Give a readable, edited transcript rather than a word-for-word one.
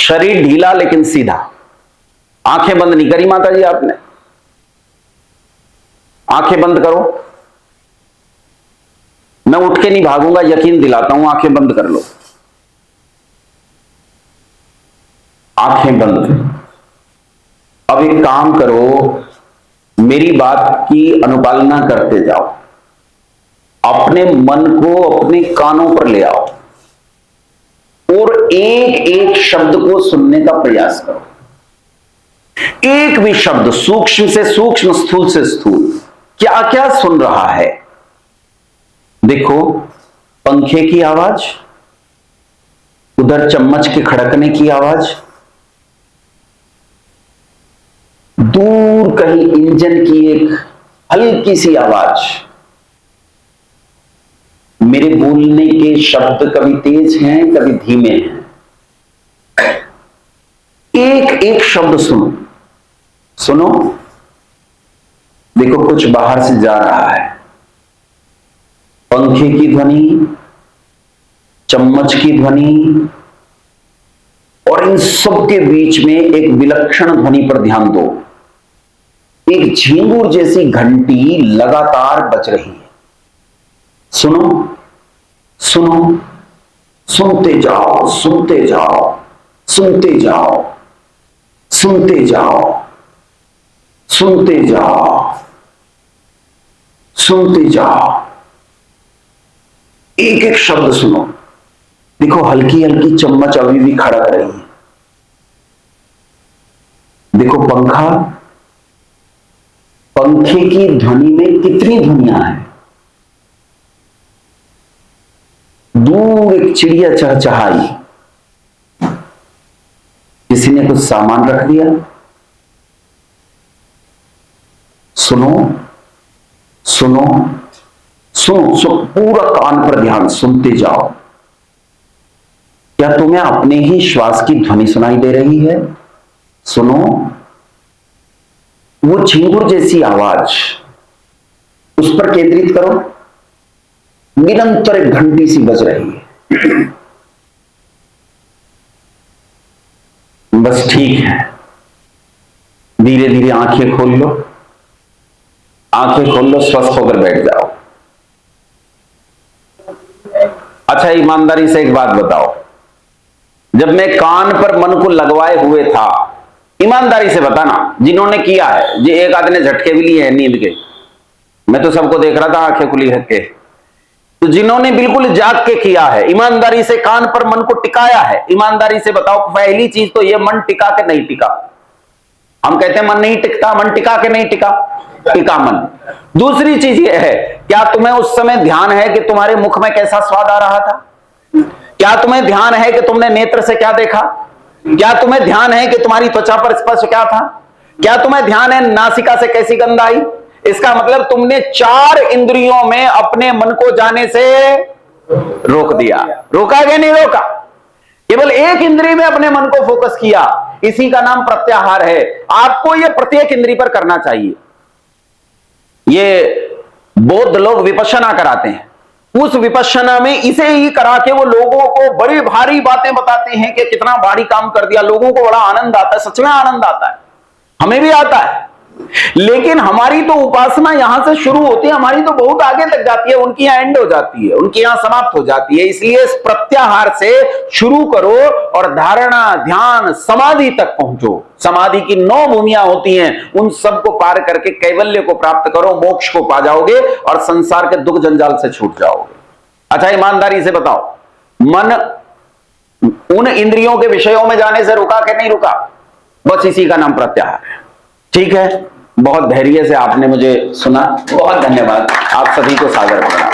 शरीर ढीला लेकिन सीधा। आंखें बंद नहीं करी माता जी आपने, आंखें बंद करो। मैं उठ के नहीं भागूंगा, यकीन दिलाता हूं, आंखें बंद कर लो, आंखें बंद। अब एक काम करो, मेरी बात की अनुपालना करते जाओ, अपने मन को अपने कानों पर ले आओ और एक एक शब्द को सुनने का प्रयास करो। एक भी शब्द, सूक्ष्म से सूक्ष्म, स्थूल से स्थूल, क्या क्या सुन रहा है। देखो, पंखे की आवाज, उधर चम्मच के खड़कने की आवाज, दूर कहीं इंजन की एक हल्की सी आवाज, मेरे बोलने के शब्द कभी तेज हैं कभी धीमे हैं। एक एक शब्द सुनो, सुनो। देखो, कुछ बाहर से जा रहा है, पंखे की ध्वनि, चम्मच की ध्वनि, और इन सब के बीच में एक विलक्षण ध्वनि पर ध्यान दो। एक झिंगुर जैसी घंटी लगातार बज रही है। सुनो, सुनो, सुनते जाओ, सुनते जाओ, सुनते जाओ, सुनते जाओ, सुनते जाओ, सुनते जाओ। एक एक शब्द सुनो। देखो, हल्की हल्की चम्मच अभी भी खड़क रही है। देखो, पंखा, पंखे की ध्वनि में कितनी ध्वनियां हैं। दूर एक चिड़िया चहचहाई, किसी ने कुछ सामान रख दिया। सुनो, सुनो, सुनो, सुनो, पूरा कान पर ध्यान, सुनते जाओ। क्या तुम्हें अपने ही श्वास की ध्वनि सुनाई दे रही है? सुनो, वो झिंगुर जैसी आवाज, उस पर केंद्रित करो। निरंतर एक घंटी सी बज रही है। बस ठीक है, धीरे धीरे आंखें खोल लो, आंखें खोल लो, स्वस्थ होकर बैठ जाओ। अच्छा, ईमानदारी से एक बात बताओ, जब मैं कान पर मन को लगवाए हुए था, ईमानदारी से बताना, जिन्होंने किया है, जी एक आदमी ने झटके भी लिए हैं नींद के, मैं तो सबको देख रहा था आंखें खुली रख के, तो जिन्होंने बिल्कुल जाग के किया है, ईमानदारी से कान पर मन को टिकाया है, ईमानदारी से बताओ, पहली चीज तो ये, मन टिका के नहीं टिका। हम कहते हैं मन नहीं टिकता, मन टिका के नहीं टिका, टिका मन। दूसरी चीज ये है, क्या तुम्हें उस समय ध्यान है कि तुम्हारे मुख में कैसा स्वाद आ रहा था? क्या तुम्हें ध्यान है कि तुमने नेत्र से क्या देखा? क्या तुम्हें ध्यान है कि तुम्हारी त्वचा पर स्पर्श क्या था? क्या तुम्हें ध्यान है नासिका से कैसी गंध आई? इसका मतलब तुमने 4 इंद्रियों में अपने मन को जाने से रोक दिया। रोका कि नहीं रोका? केवल एक इंद्रिय में अपने मन को फोकस किया, इसी का नाम प्रत्याहार है। आपको यह प्रत्येक इंद्रिय पर करना चाहिए। ये बौद्ध लोग विपश्यना कराते हैं, उस विपश्यना में इसे ही करा के वो लोगों को बड़ी भारी बातें बताते हैं कि कितना भारी काम कर दिया। लोगों को बड़ा आनंद आता है, सच में आनंद आता है, हमें भी आता है। लेकिन हमारी तो उपासना यहां से शुरू होती है, हमारी तो बहुत आगे तक जाती है, उनकी यहां एंड हो जाती है, उनकी यहां समाप्त हो जाती है। इसलिए इस प्रत्याहार से शुरू करो और धारणा, ध्यान, समाधि तक पहुंचो। समाधि की 9 भूमियां होती हैं, उन सबको पार करके कैवल्य को प्राप्त करो, मोक्ष को पा जाओगे और संसार के दुख जंजाल से छूट जाओगे। अच्छा, ईमानदारी से बताओ, मन उन इंद्रियों के विषयों में जाने से रुका कि नहीं रुका? बस इसी का नाम प्रत्याहार है। ठीक है, बहुत धैर्य से आपने मुझे सुना, बहुत धन्यवाद। आप सभी को सादर प्रणाम।